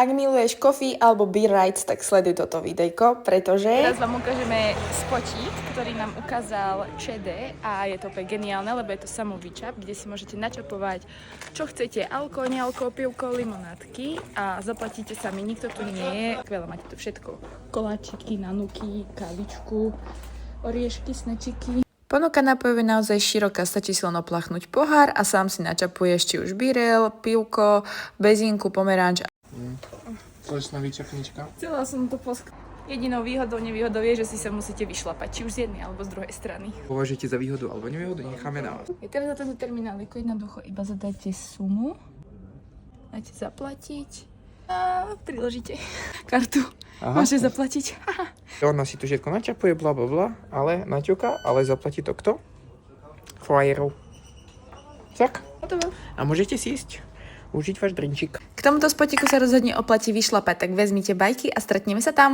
Ak miluješ coffee alebo beer rights, tak sleduj toto videjko, pretože... Teraz vám ukážeme spotík, ktorý nám ukázal ČD a je to úplne geniálne, lebo je to samovýčap, kde si môžete načapovať, čo chcete, alko, nealko, pivko, limonádky a zaplatíte sami, nikto tu nie je. Veľa máte tu všetko, koláčiky, nanuky, kávičku, oriešky, snečiky. Ponuka nápojov je naozaj široká, stačí si len opláchnuť pohár a sám si načapuješ či už birel, pivko, bezinku, pomeranč. Slečná výčapnička. Chcela som to Jedinou výhodou, nevýhodou je, že si sa musíte vyšlapať, či už z jednej alebo z druhej strany. Považujete za výhodu alebo nevýhodu, necháme na vás. Je teraz za tento terminál jednoducho iba zadáte sumu, dáte zaplatiť a priložíte kartu. Aha. Môže zaplatiť. Ona si tu všetko načapuje, bla bla bla, ale naťuka, ale zaplatí to kto? Frajerov. Tak. Hotovo. A môžete si ísť užiť váš drinčík. K tomuto spotiku sa rozhodne oplatí vyšlapať, tak vezmite bajky a stretneme sa tam.